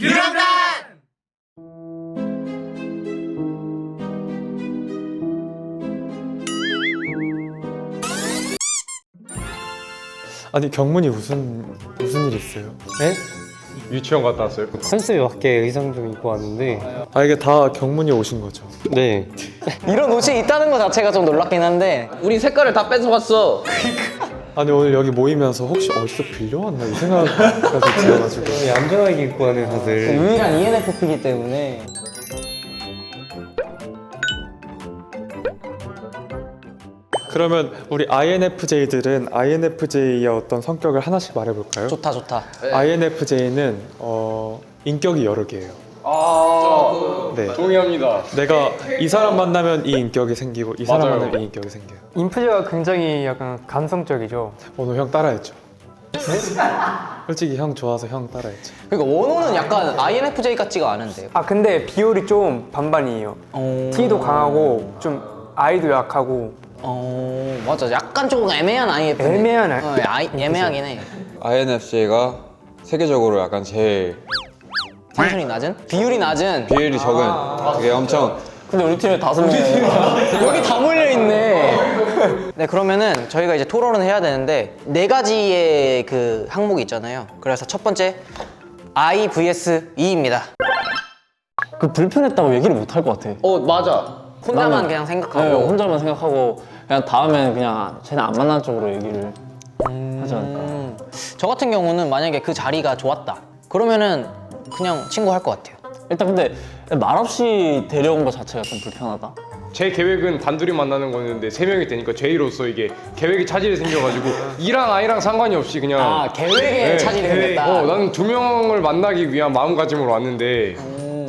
유람단! 아니 경문이 무슨 일 있어요? 네? 유치원 갔다 왔어요? 컨셉에 맞게 의상 좀 입고 왔는데. 아 이게 다 경문이 오신 거죠? 네. 이런 옷이 있다는 것 자체가 좀 놀랍긴 한데 우린 색깔을 다 뺏어갔어. 아니 오늘 여기 모이면서 혹시 어디서 빌려왔나 이 생각까지 들어가지고 얌전하게 입고 하는 다들. 유일한 ENFP이기 때문에. 그러면 우리 INFJ들은 INFJ의 어떤 성격을 하나씩 말해볼까요? 좋다 좋다. INFJ는 인격이 여러 개예요. 네. 동의합니다. 내가 이 사람 만나면 이 인격이 생기고 이 사람 맞아요. 만나면 이 인격이 생겨요. 인프제가 굉장히 약간 감성적이죠. 오늘 형 따라했죠. 솔직히 형 좋아서 형 따라했죠. 그러니까 원호는 약간 INFJ 같지가 않은데요. 아 근데 비율이 좀 반반이에요. T도 강하고 좀 I도 약하고 맞아. 약간 조금 애매한 INFJ. 애매한 애매하긴 해. INFJ가 세계적으로 약간 제일 텐션이 낮은? 비율이 낮은. 비율이 적은 그게 엄청 근데 우리 팀에 5명. 여기 다 몰려 있네. 네, 그러면은 저희가 이제 토론을 해야 되는데 4가지의 그 항목이 있잖아요. 그래서 첫 번째 I vs E입니다. 그 불편했다고 얘기를 못 할 것 같아. 맞아. 혼자만 그냥 생각하고. 네, 혼자만 생각하고 그냥 다음에는 그냥 쟤는 안 만나는 쪽으로 얘기를 하지 않을까. 저 같은 경우는 만약에 그 자리가 좋았다. 그러면은 그냥 친구 할 것 같아요. 일단 근데 말없이 데려온 것 자체가 좀 불편하다. 제 계획은 단둘이 만나는 거였는데 3명이 되니까 제이로서 이게 계획이 차질이 생겨가지고 E랑 I랑 상관이 없이 그냥 계획에 차질이 생겼다. 나는 2명을 만나기 위한 마음가짐으로 왔는데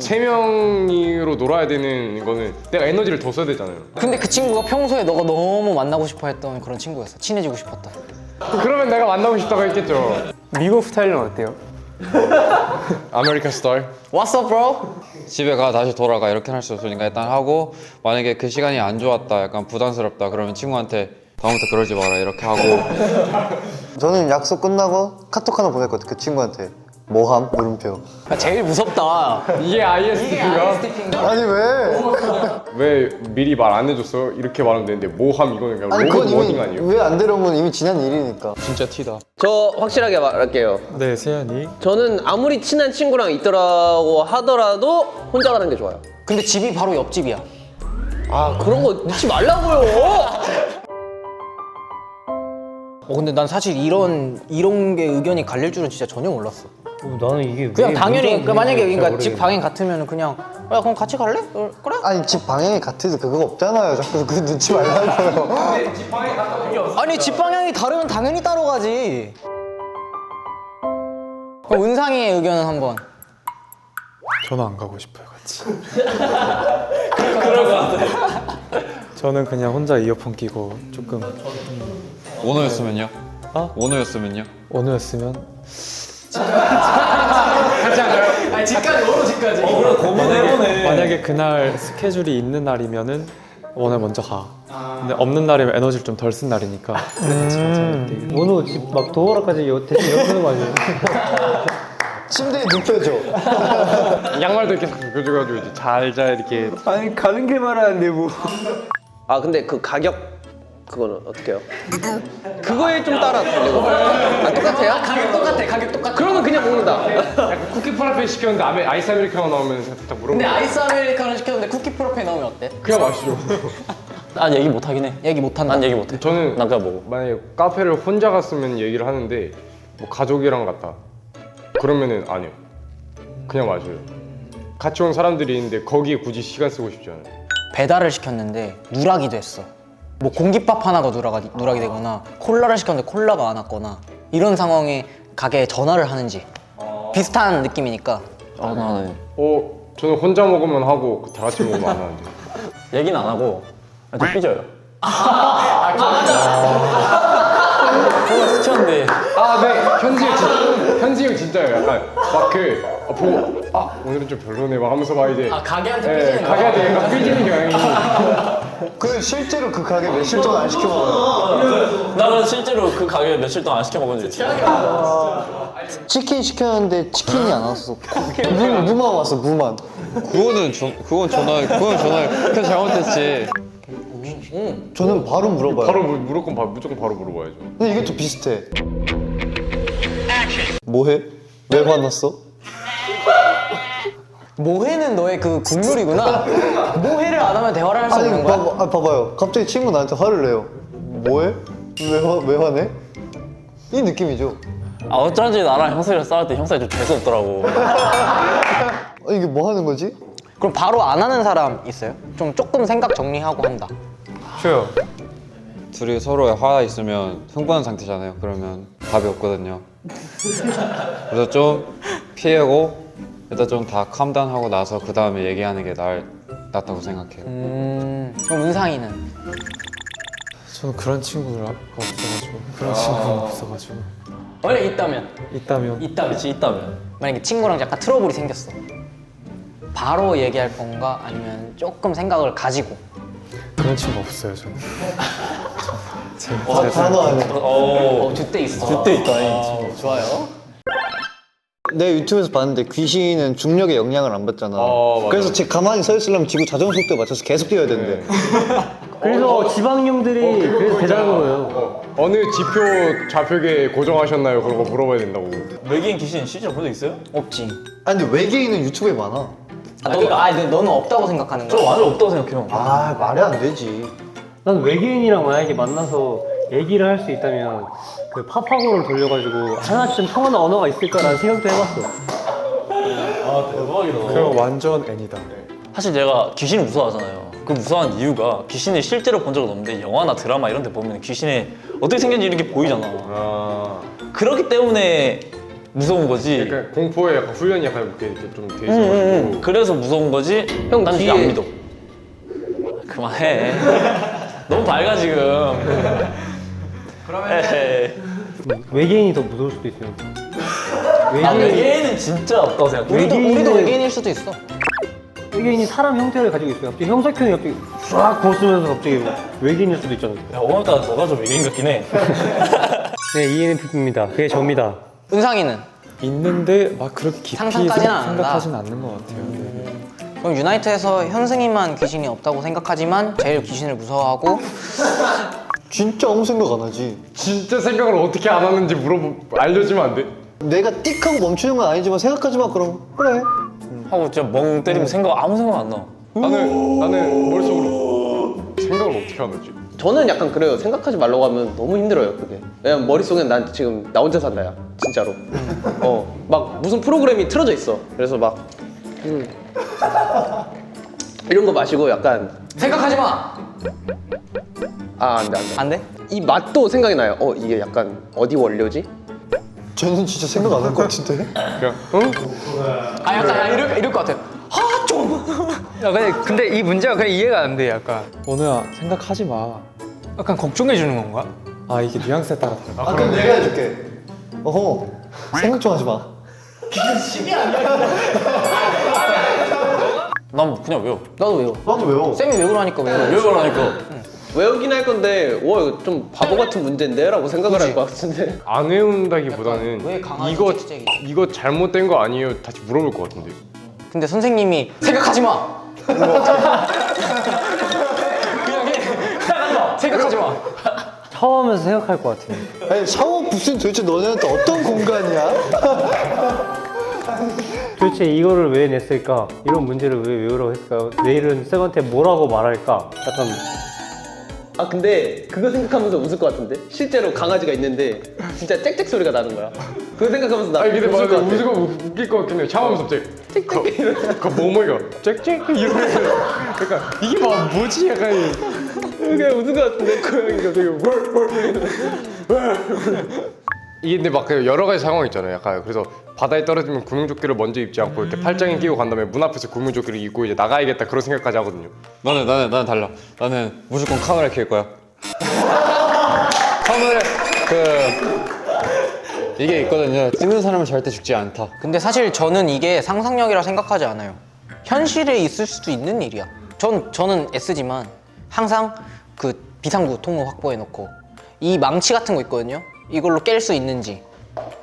3명으로 놀아야 되는 거는 내가 에너지를 더 써야 되잖아요. 근데 그 친구가 평소에 너가 너무 만나고 싶어 했던 그런 친구였어. 친해지고 싶었다. 그러면 내가 만나고 싶다고 했겠죠. 미국 스타일은 어때요? 아메리칸 스타일. What's up, bro? 집에 가 다시 돌아가 이렇게 할 수 없으니까 일단 하고 만약에 그 시간이 안 좋았다 약간 부담스럽다 그러면 친구한테 다음부터 그러지 마라 이렇게 하고 저는 약속 끝나고 카톡 하나 보냈거든 그 친구한테 뭐함? 물음표. 제일 무섭다. 이게 ISTP가 아니 왜? 왜 미리 말 안 해줬어? 이렇게 말하면 되는데 뭐함 이거는 그냥 아니 그건 로봇 워딩 이미 아니에요? 왜 안 데려온 건 이미 지난 일이니까. 진짜 티다. 저 확실하게 말할게요. 네 세연이. 저는 아무리 친한 친구랑 있더라고 하더라도 혼자 가는 게 좋아요. 근데 집이 바로 옆집이야. 아, 그런 거 넣지 말라고요. 근데 난 사실 이런 게 의견이 갈릴 줄은 진짜 전혀 몰랐어. 나는 이게 그냥 당연히 만약에 그러니까 집 방향 같으면 그냥 야 그럼 같이 갈래? 그래? 아니 집 방향이 같아도 그거 없잖아요. 자꾸 그 넣지 말라고요. 아니 집 방향이 다르면 당연히 따로 가지. 그럼 은상이의 의견은 한번. 저는 안 가고 싶어요 같이. 그럴 것 같아. 저는 그냥 혼자 이어폰 끼고 조금 오너였으면요? 오너였으면요? 오늘였으면 만약에 그날 스케줄이 있는 날이면은 오늘 먼저 가. 근데 없는 날이면 에너지를 좀 덜 쓴 날이니까 같이 가자 이렇게. 원호 집 막 도어락까지 대신 옆에는 거 아니에요? 침대에 눕혀줘. 양말도 이렇게 긁어가지고 이제 잘자 이렇게. 아니 가는 길만 하는데 뭐. 아, 근데 그 가격 그거는 어떻게 해요? 그거에 좀 따라 달리고. 아, 똑같아요? 가격 똑같아. 그러면 그냥 먹는다. 약간 쿠키 프라페 시켰는데 아이스 아메리카노 나오면 살짝 물어보고 근데 아이스 아메리카노 시켰는데 쿠키 프로페 넣으면 어때? 그냥 마시죠. 난 얘기 못 하긴 해. 얘기 못한다. 난 얘기 못 해. 저는 난 그냥 먹어. 만약에 카페를 혼자 갔으면 얘기를 하는데 뭐 가족이랑 갔다 그러면은 아니요. 그냥 마셔요. 같이 온 사람들이 있는데 거기에 굳이 시간 쓰고 싶지 않아요. 배달을 시켰는데 누락이 됐어. 뭐 공깃밥 하나가 누락이 되거나 콜라를 시켰는데 콜라가 안 왔거나 이런 상황에 가게에 전화를 하는지 비슷한 느낌이니까. 나는 저는 혼자 먹으면 하고 다 같이 먹으면 안 하는데. 얘기는 안 하고 좀 삐져요. 뭔가 스쳤는데 현지 형 진짜요. 약간 보고 오늘은 좀 별로네 막 하면서 막 이제 가게한테 삐지는 거야? 가게한테 약간 삐지는 경향이. 그 실제로 그 가게 며칠 동안 안 시켜 먹어요. 나는 실제로 그 가게 며칠 동안 안 시켜 먹은 적 있어. 치킨 시켰는데 치킨이 안 왔어. 무만 왔어, 무만. 그건 전화 그건 잘못했지. 저는 바로 물어봐요. 바로 무조건 바로 물어봐야죠. 근데 이게 또 비슷해. 뭐해? 왜 화났어? 뭐해는 너의 그 국룰이구나. 뭐해를 안 하면 대화를 할 수 없는 거야? 봐봐요. 갑자기 친구 나한테 화를 내요. 뭐해? 왜 화내? 이 느낌이죠. 아 어쩐지 나랑 형석이랑 싸울 때 형석이 좀 재수 없더라고. 이게 뭐 하는 거지? 그럼 바로 안 하는 사람 있어요? 좀 조금 생각 정리하고 한다. 저요. 둘이 서로에 화가 있으면 흥분한 상태잖아요. 그러면 답이 없거든요. 그래서 좀 피하고 일단 좀 다 캄다운하고 나서 그 다음에 얘기하는 게 낫다고 생각해요. 그럼 은상이는? 저는 그런 친구가 없어가지고 원래 있다면? 있다면 그치 있다면. 만약에 친구랑 약간 트러블이 생겼어. 바로 얘기할 건가? 아니면 조금 생각을 가지고? 그런 친구 없어요 저는. 단호하네. 줏대 있어. 줏대 있다. 좋아요. 내가 유튜브에서 봤는데 귀신은 중력의 영향을 안 받잖아. 맞아. 그래서 쟤 가만히 서 있으려면 지구 자전 속도에 맞춰서 계속 뛰어야 된대. 그래서 지방령들이 그래서 대단한 거예요. 어느 지표 좌표계 고정하셨나요? 그런 거 물어봐야 된다고. 외계인 귀신 실제로 본 적 있어요? 없지. 아니 근데 외계인은 유튜브에 많아. 너는 없다고 생각하는 저 거야? 완전 없다고 생각해요. 아 말이 안 되지. 난 외계인이랑 만약에 만나서 얘기를 할 수 있다면 그 파파고를 돌려가지고 하나쯤 통하는 언어가 있을까라는 생각도 해봤어. 아 대박이다. 그럼 완전 N이다. 사실 내가 귀신을 무서워하잖아요. 그 무서워하는 이유가 귀신을 실제로 본 적은 없는데 영화나 드라마 이런 데 보면 귀신이 어떻게 생겼는지 이렇게 보이잖아. 그렇기 때문에 무서운 거지. 약간 공포에 약간 훈련이 약간 이렇게 좀 돼 있어가지고. 그래서 무서운 거지. 형, 난 뒤에- 안 믿어. 그만해. 너무 밝아 지금. 그러면 외계인이 더 무서울 수도 있어요. 난 외계인은 진짜 없다고 생각해. 우리도 외계인일 수도 있어. 외계인이 사람 형태를 가지고 있어요. 갑자기 형석형이 갑자기 쫙 벗으면서 갑자기 외계인일 수도 있잖아요. 야, 오늘따라 너가 좀 외계인 같긴 해. 네, ENFP입니다. 그게 접니다. 은상이는? 있는데 막 그렇게 깊이 상상까지는 안 한다. 생각하진 않는 것 같아요. 네. 그럼 유나이트에서 현승이만 귀신이 없다고 생각하지만 제일 귀신을 무서워하고 진짜 아무 생각 안 하지. 진짜 생각을 어떻게 안 하는지 알려주면 안 돼? 내가 띡 하고 멈추는 건 아니지만 생각하지 마. 그럼 그래. 하고 진짜 멍 때리면 아무 생각 안 나. 나는 머릿속으로 생각을 어떻게 하는지. 저는 약간 그래요. 생각하지 말라고 하면 너무 힘들어요, 그게. 왜냐면 머릿속엔 난 지금 나 혼자 산다, 야. 진짜로. 막 무슨 프로그램이 틀어져 있어. 그래서 막 이런 거 마시고 약간 생각하지 마! 안 돼. 안 돼? 이 맛도 생각이 나요. 이게 약간 어디 원료지? 쟤는 진짜 생각 안 할 것 같은데? 그냥 아 약간 이럴 것 같아. 아 좀! 야, 근데 이 문제가 그냥 이해가 안 돼. 약간 원우야 생각하지 마. 약간 걱정해 주는 건가? 아 이게 뉘앙스에 따라 달라. 그럼 내가 해줄게. 어허, 생각 좀 하지 마. 난 그냥 외워. 나도 외워. 나도 외워. 쌤이 외우라니까 외워. 외우라니까. 외우긴 할 건데 이거 좀 바보 같은 문제인데? 라고 생각을 할 것 같은데. 안 외운다기보다는 왜 강아지 이거 찌찌기? 이거 잘못된 거 아니에요? 다시 물어볼 것 같은데. 근데 선생님이 생각하지 마! 그냥 생각하지 마! 생각하지 마! 샤워하면서 생각할 것 같아요. 아니 샤워 부스는 도대체 너네한테 어떤 공간이야? 도대체 이거를 왜 냈을까? 이런 문제를 왜 외우라고 했을까? 내일은 쌤한테 뭐라고 말할까? 약간 근데 그거 생각하면서 웃을 것 같은데? 실제로 강아지가 있는데 진짜 짹짹 소리가 나는 거야. 그거 생각하면서 나 근데 웃을 것 같아. 웃을 거 웃길 것 같긴 해. 샤워하면서 갑자기 그 뭐뭐이가 짹짹 이러면서 약간 이게 뭐지? 약간 그냥 웃을 것 같은데 고양이가 되게 이게 근데 막 여러 가지 상황 있잖아요. 약간 그래서 바다에 떨어지면 구명조끼를 먼저 입지 않고 이렇게 팔짱에 끼고 간 다음에 문 앞에서 구명조끼를 입고 이제 나가야겠다 그런 생각까지 하거든요. 나는 달라. 나는 무조건 카메라 켤 거야. 카메라 이게 있거든요. 찍는 사람은 절대 죽지 않다. 근데 사실 저는 이게 상상력이라 생각하지 않아요. 현실에 있을 수도 있는 일이야. 저는 S지만 항상 그 비상구 통로 확보해 놓고 이 망치 같은 거 있거든요. 이걸로 깰 수 있는지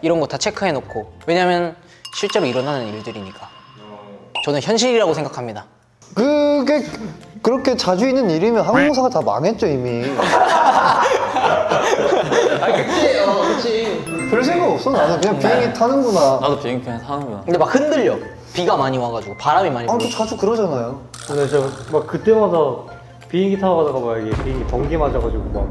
이런 거 다 체크해 놓고. 왜냐면 실제로 일어나는 일들이니까. 저는 현실이라고 생각합니다. 그게 그렇게 자주 있는 일이면 항공사가 다 망했죠 이미. 그치. 별 생각 없어. 나는 그냥 비행기 타는구나. 나도 비행기 그냥 타는구나. 근데 막 흔들려. 비가 많이 와가지고 바람이 많이 불어. 또 자주 그러잖아요. 근데 저 막 그때마다 비행기 타고 가다가 막 이게 비행기 번개 맞아가지고 막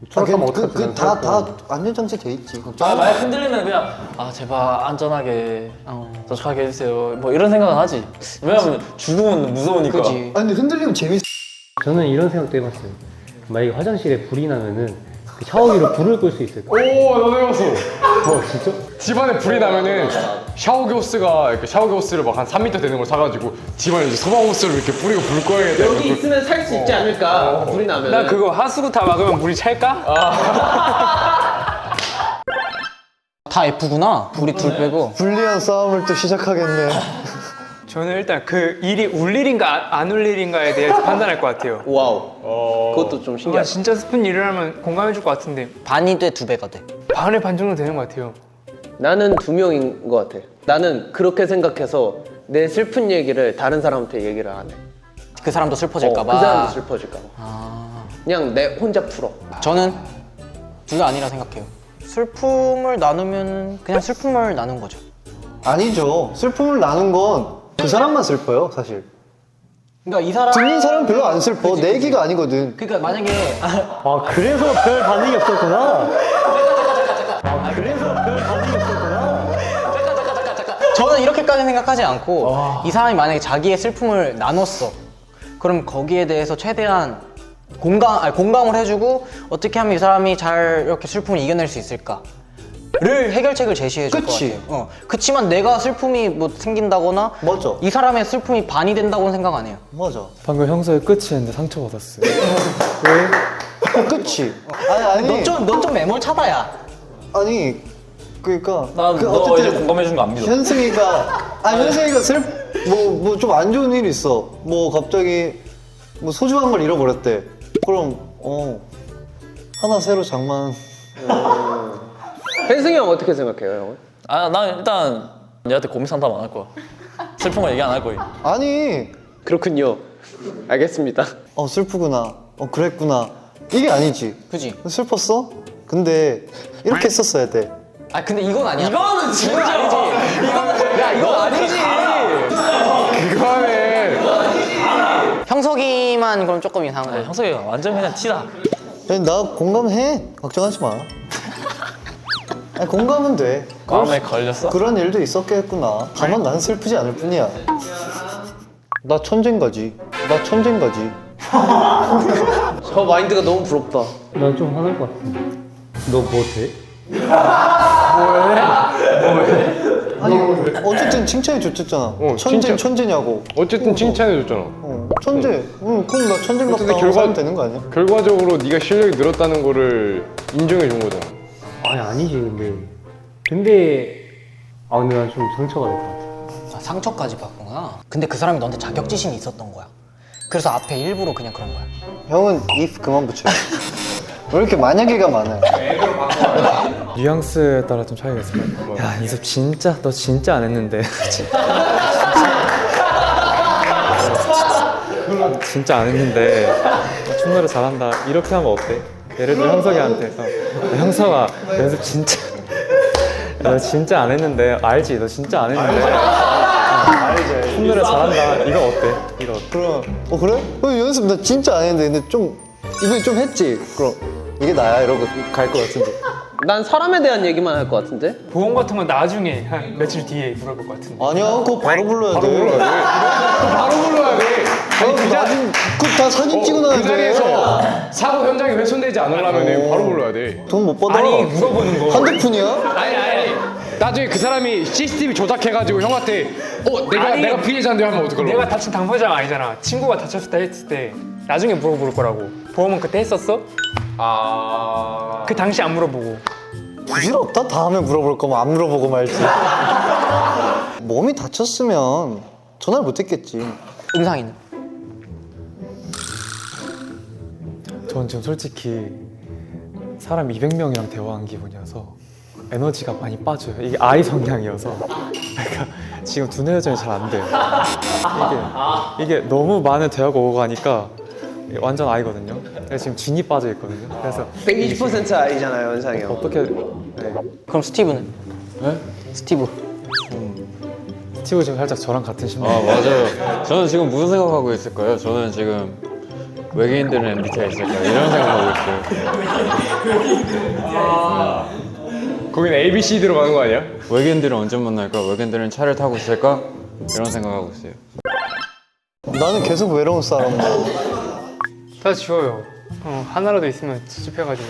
추락하면 어떡하지? 다 안전장치 돼 있지. 만약 흔들리면 그냥 제발 안전하게 도착하게 해주세요. 뭐 이런 생각은 하지. 왜냐면 죽으면 무서우니까. 그지. 아니 근데 흔들리면 재밌어. 저는 이런 생각도 해봤어요. 만약에 화장실에 불이 나면은 그 샤워기로 불을 끌 수 있을까? 오 나도 해봤어. 진짜? 집안에 불이 나면은 샤워기 호스가 이렇게 샤워기 호스를 막 한 3m 되는 걸 사가지고 집안에 이제 소방 호스를 이렇게 뿌리고 불 꺼야겠다. 여기 있으면 살 수 있지 않을까? 불이 나면. 나 그거 하수구 다 막으면 물이 찰까? 다 F구나. 우리 둘 빼고. 불리한 싸움을 또 시작하겠네. 저는 일단 그 일이 울 일인가 안 울 일인가에 대해서 판단할 것 같아요. 와우. 그것도 좀 아, 신기하다. 진짜 슬픈 일을 하면 공감해 줄 것 같은데 반이 돼, 2배가 돼. 반의 반 정도 되는 것 같아요. 나는 2명인 것 같아. 나는 그렇게 생각해서 내 슬픈 얘기를 다른 사람한테 얘기를 안 해. 그 사람도 슬퍼질까봐. 그 사람도 슬퍼질까봐. 그냥 내 혼자 풀어. 저는 둘 다 아니라 생각해요. 슬픔을 나누면 그냥 슬픔을 나눈 거죠. 아니죠. 슬픔을 나눈 건 그 사람만 슬퍼요 사실. 그러니까 이 사람 듣는 사람은 별로 안 슬퍼. 그치, 내 그치. 얘기가 아니거든. 그러니까 만약에 그래서 별 반응이 없었구나. 그래서 별 반응이 없었구나. 저는 이렇게까지 생각하지 않고 이 사람이 만약에 자기의 슬픔을 나눴어. 그럼 거기에 대해서 최대한 공감을 해주고 어떻게 하면 이 사람이 잘 이렇게 슬픔을 이겨낼 수 있을까? 를 해결책을 제시해 줄 것 그치. 같아요. 그치만 내가 슬픔이 뭐 생긴다거나 맞아. 이 사람의 슬픔이 반이 된다고는 생각 안 해요. 맞아. 방금 형서의 끝이 했는데 상처받았어요. 그치. 아니 넌 좀 매몰차다야. 아니 그러니까 난너 이제 공감해 준 거 안 믿어. 현승이가 뭐 좀 안 좋은 일이 있어. 뭐 갑자기 뭐 소중한 걸 잃어버렸대. 그럼 하나 새로 장만. 펜승이 형 어떻게 생각해요, 형은? 난 일단 얘한테 고민 상담 안 할 거야. 슬픈 거 얘기 안 할 거야. 아니 그렇군요. 알겠습니다. 슬프구나. 그랬구나. 이게 아니지. 그지? 슬펐어? 근데 이렇게 했었어야 돼. 근데 이건 아니야. 이거는 진짜 아니지. 이건 아니지. 그거는 형석이만 그럼 조금 이상한 거야. 형석이가 완전 그냥 티다. 아니, 나 공감해. 걱정하지 마. 아니, 공감은 돼. 마음에 걸렸어? 그런 일도 있었겠구나. 다만 난 슬프지 않을 뿐이야. 나 천재인가지. 저 마인드가 너무 부럽다. 난 좀 화날 것 같은데. 너 뭐 돼? 아니 어쨌든 칭찬해 줬잖아. 칭찬. 천재냐고. 어쨌든 칭찬해줬잖아. 천재. 그럼 나 천재인가 근데 보다 하면 되는 거 아니야? 결과적으로 네가 실력이 늘었다는 거를 인정해 준 거잖아. 아니지 근데 난 좀 상처가 될 것 같아. 상처까지 받구나. 근데 그 사람이 너한테 자격지심이 있었던 거야. 그래서 앞에 일부러 그냥 그런 거야. 형은 if 그만 붙여. 왜 이렇게 만약에가 많아요? 뉘앙스에 따라 좀 차이가 있을 거야. 야, 이섭 너 진짜 안 했는데. 진짜 안 했는데 춤노래 잘한다. 이렇게 하면 어때? 예를 들어 형석이한테 형석아 연습 너 진짜 안 했는데 알지? 너 진짜 안 했는데 알지. 춤노래 잘한다. 이거 어때? 그럼 그래? 연습 나 진짜 안 했는데 근데 좀 이번에 좀 했지. 그럼 이게 나야 이러고 갈 것 같은데. 난 사람에 대한 얘기만 할 것 같은데? 보험 같은 건 나중에 한 며칠 뒤에 물어볼 것 같은데. 아니야 그거 바로 불러야 돼. 바로 불러야 돼. 그거 다 사진 찍어 놔야 그 돼. 자리에서 사고 현장이 훼손되지 않으려면 바로 불러야 돼. 돈 못 받아. 아니 물어보는 거. 한대푼이야? 아니. 나중에 그 사람이 CCTV 조작해가지고 형한테 내가 피해자인데 하면 어떡하려고? 내가 다친 당사자가 아니잖아. 친구가 다쳤다 했을 때 나중에 물어볼 거라고. 보험은 그때 했었어? 그 당시 안 물어보고. 부질없다. 다음에 물어볼 거면 안 물어보고 말지. 몸이 다쳤으면 전화를 못 했겠지. 은상이는? 전 지금 솔직히 사람 200명이랑 대화한 기분이어서 에너지가 많이 빠져요. 이게 I 성향이어서 그러니까 지금 두뇌 회전이 잘 안 돼요. 이게 너무 많은 대화가 오고 가니까 이게 완전 I거든요. 그래서 지금 진이 빠져 있거든요. 그래서 120% I잖아요, 현상이 형. 어떻게 그럼 스티브는? 네? 스티브. 스티브 지금 살짝 저랑 같은 신분. 아 맞아요. 저는 지금 무슨 생각하고 있을까요? 저는 지금 외계인들은 MBTI가 있을까요? 이런 생각하고 있어요. 거기는 A, B, C 들어가는 거 아니야? 외계인들은 언제 만날까? 외계인들은 차를 타고 있을까? 이런 생각하고 있어요. 나는 계속 외로운 사람이야. 다 지워요. 하나라도 있으면 찝찝해가지고.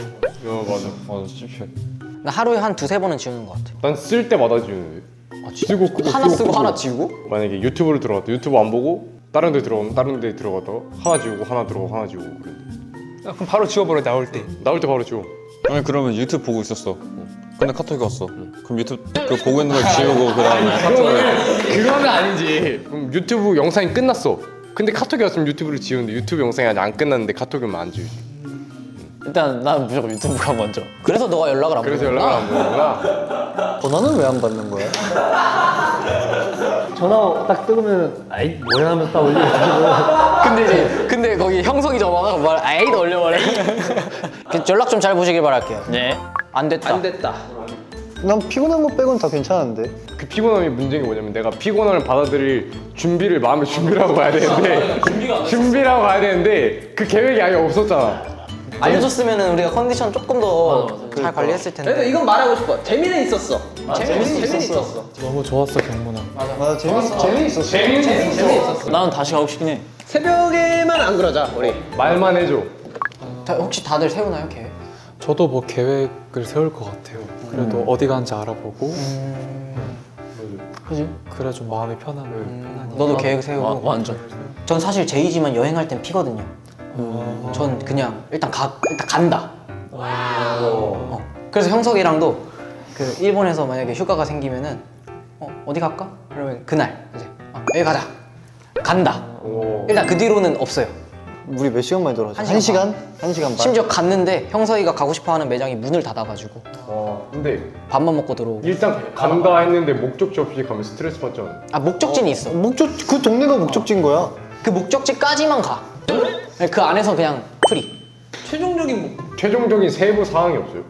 맞아. 맞아, 찝찝해. 나 하루에 한 두세 번은 지우는 것 같아. 난 쓸 때마다 지우는데. 쓰고 끄고 하나 쓰고 끄고. 하나 지우고? 만약에 유튜브를 들어갔다. 유튜브 안 보고 다른 데 들어가면 다른 데 들어갔다가 하나 지우고 하나 들어가고 하나 지우고 그래. 그럼 바로 지워버려 나올 때. 나올 때 바로 지워. 아니 그러면 유튜브 보고 있었어. 근데 카톡이 왔어. 그럼 유튜브 그 보고 있는 걸 지우고 그다음에 카톡을. 그거는 아니지. 그럼 유튜브 영상이 끝났어. 근데 카톡이 왔으면 유튜브를 지우는데 유튜브 영상이 아직 안 끝났는데 카톡이 오면 안 지우지. 일단 나는 무조건 유튜브가 먼저. 그래서 너가 연락을 안 그래서 보는구나. 연락을 안 보는구나. 전화는 왜 안 받는 거야? 전화 딱 뜨면 아이 뭐야 하면서 딱 올리고 근데 거기 형석이 전화가 말 아이도 올려버려. 연락 좀 잘 보시길 바랄게요. 네. 안 됐다. 안 됐다. 난 피곤한 거 빼곤 다 괜찮은데. 그 피곤함이 문제인 게 뭐냐면 내가 피곤함을 받아들일 준비를 마음에 준비를 하고 가야 되는데 준비를 하고 가야 되는데 그 계획이 아예 없었잖아. 알려줬으면 우리가 컨디션 조금 더 잘 관리했을 그래도 텐데. 이건 말하고 싶어. 재미는 있었어. 재미는 있었어. 너무 좋았어 경문아. 맞아, 재미있었어. 재미있었어. 나는 다시 가고 싶긴 해. 새벽에만 안 그러자, 우리. 말만 해줘. 혹시 다들 세우나요 계획? 저도 뭐 계획을 세울 것 같아요. 그래도 어디 가는지 알아보고. 그지? 그래 좀 마음이 편하니. 너도 계획 세우고. 완전. 전 사실 제이지만 여행할 땐 피거든요. 전 그냥 일단 간다. 그래서 형석이랑도 그 일본에서 만약에 휴가가 생기면은 어디 갈까? 그러면 그날 이제 여기 가자. 간다. 일단 그 뒤로는 없어요. 우리 몇 시간 만에 돌아왔지? 한 한 시간 시간? 한 시간 반? 심지어 갔는데 형석이가 가고 싶어하는 매장이 문을 닫아가지고 근데 밥만 먹고 들어오고. 일단 간다 했는데 목적지 없이 가면 스트레스 받잖아. 아 목적지는 있어. 그 동네가 목적지인 거야. 그 목적지까지만 가. 그 안에서 그냥 프리. 최종적인 최종적인 세부 사항이 없어요.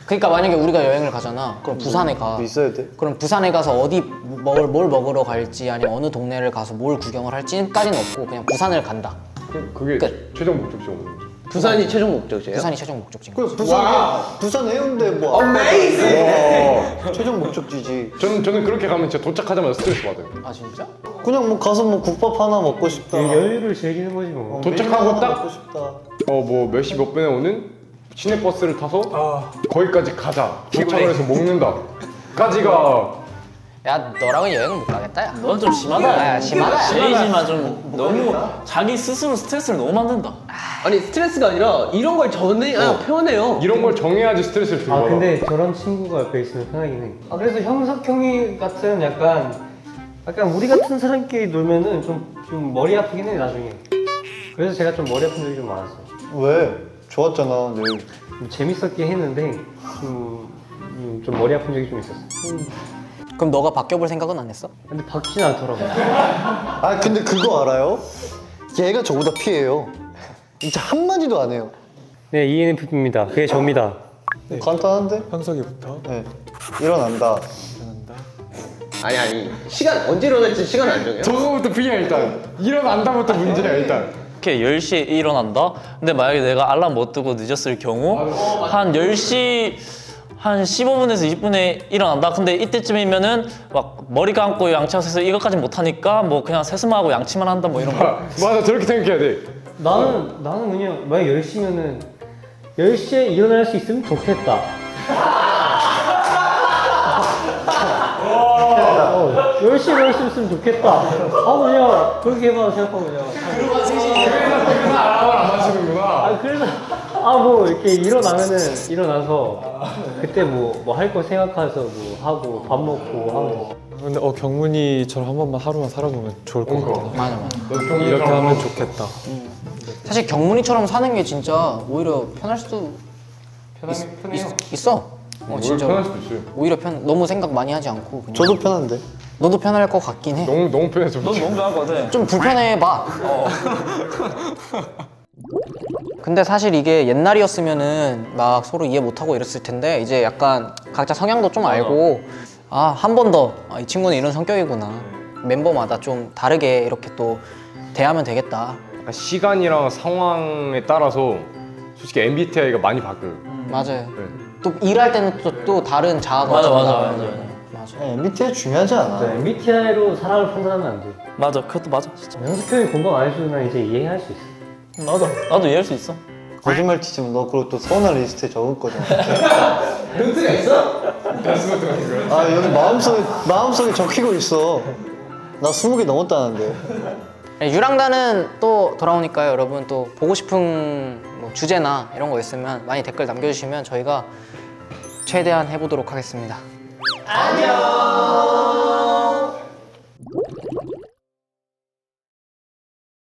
그러니까 만약에 우리가 여행을 가잖아. 그럼 부산에 가. 있어야 돼. 그럼 부산에 가서 어디 뭘 먹으러 갈지 아니면 어느 동네를 가서 뭘 구경을 할지까지는 없고 그냥 부산을 간다. 그게 끝. 최종 목적지 없는 거죠. 부산이 최종 목적지예요? 부산이 최종 목적지인 그 거야. 부산 해운대 뭐. 최종 목적지지. 저는 그렇게 가면 진짜 도착하자마자 스트레스 받아요. 아 진짜? 그냥 뭐 가서 뭐 국밥 하나 먹고 싶다. 여유를 즐기는 거지 뭐. 도착하고 메뉴 하나 딱 먹고 싶다. 뭐 몇 시 몇 분에 오는 시내버스를 타서 거기까지 가자. 도착을 해서 먹는다. 까지가 야 너랑은 여행을 못 가겠다 야. 넌 좀 심하다. 야 심하다. 야. 제이지만 좀 너무 자기 스스로 스트레스를 너무 만든다. 아니 스트레스가 아니라 이런 걸 표현해요. 이런 걸 정해야지 스트레스를 줄여. 아 근데 저런 친구가 옆에 있으면 편하긴 해. 아 그래서 형석 형이 같은 약간 우리 같은 사람끼리 놀면은 좀 머리 아프긴 해 나중에. 그래서 제가 좀 머리 아픈 적이 좀 많았어. 왜? 좋았잖아 늘. 재밌었긴 했는데 좀 머리 아픈 적이 좀 있었어. 그럼 너가 바뀌어볼 생각은 안 했어? 근데 바뀌진 않더라고. 아 근데 그거 알아요? 얘가 저보다 피해요. 진짜 한마디도 안 해요. 네 ENFP입니다. 그게 접니다. 간단한데? 현석이부터. 네. 일어난다. 아니 시간 언제 일어날지 시간 안 정해요? 저거부터 피해 일단. 일어난다부터 문제야 일단. 이렇게 10시에 일어난다? 근데 만약에 내가 알람 못 뜨고 늦었을 경우 한 10시 한 15분에서 20분에 일어난다? 근데 이때쯤이면은 막 머리 감고 양치하고 해서 이것까지 못하니까 뭐 그냥 세수만 양치만 한다 뭐 이런 거. 맞아 저렇게 생각해야 돼. 나는 그냥 만약 10시면은 10시에 일어날 수 있으면 좋겠다. 10시에 일어날 수 있으면 좋겠다. 그냥 그렇게 해봐 생각하고 그냥. 그래서 알람을 안 맞추는구나. 그래서 뭐 이렇게 일어나서 그때 뭐 할 거 생각해서 뭐 하고 밥 먹고 하면 되지. 근데 경문이처럼 한 번만 하루만 살아보면 좋을 것 같아. 맞아. 이렇게 하면 좋겠다. 사실 경문이처럼 사는 게 진짜 오히려 편할 수도 있어. 진짜 편할 수도 있어요. 오히려 편 너무 생각 많이 하지 않고 그냥 저도 편한데. 너도 편할 것 같긴 해. 너무 편해서 넌 너무 편할 것 같아. 좀 불편해 봐. 근데 사실 이게 옛날이었으면은 막 서로 이해 못하고 이랬을 텐데 이제 약간 각자 성향도 좀 알고 한 번 더 이 친구는 이런 성격이구나. 멤버마다 좀 다르게 이렇게 또 대하면 되겠다. 약간 시간이랑 상황에 따라서 솔직히 MBTI가 많이 바뀌어요. 맞아요. 네. 또 일할 때는 또 다른 자아가 맞아, 맞아, 나와요. 맞아. 맞아. 네, MBTI 중요하지 않아. MBTI로 사람을 판단하면 안 돼. 맞아, 그것도 맞아, 진짜. 형석 형이 공감 안 해주면 이제 이해할 수 있어. 맞아, 나도 이해할 수 있어. 거짓말 치지만 너 그리고 또 서운한 리스트에 적을 거잖아. 아 여기 마음속에 적히고 있어. 나 20개 넘었다는데. 네, 유랑단은 또 돌아오니까요. 여러분 또 보고 싶은 뭐 주제나 이런 거 있으면 많이 댓글 남겨주시면 저희가 최대한 해보도록 하겠습니다. 안녕.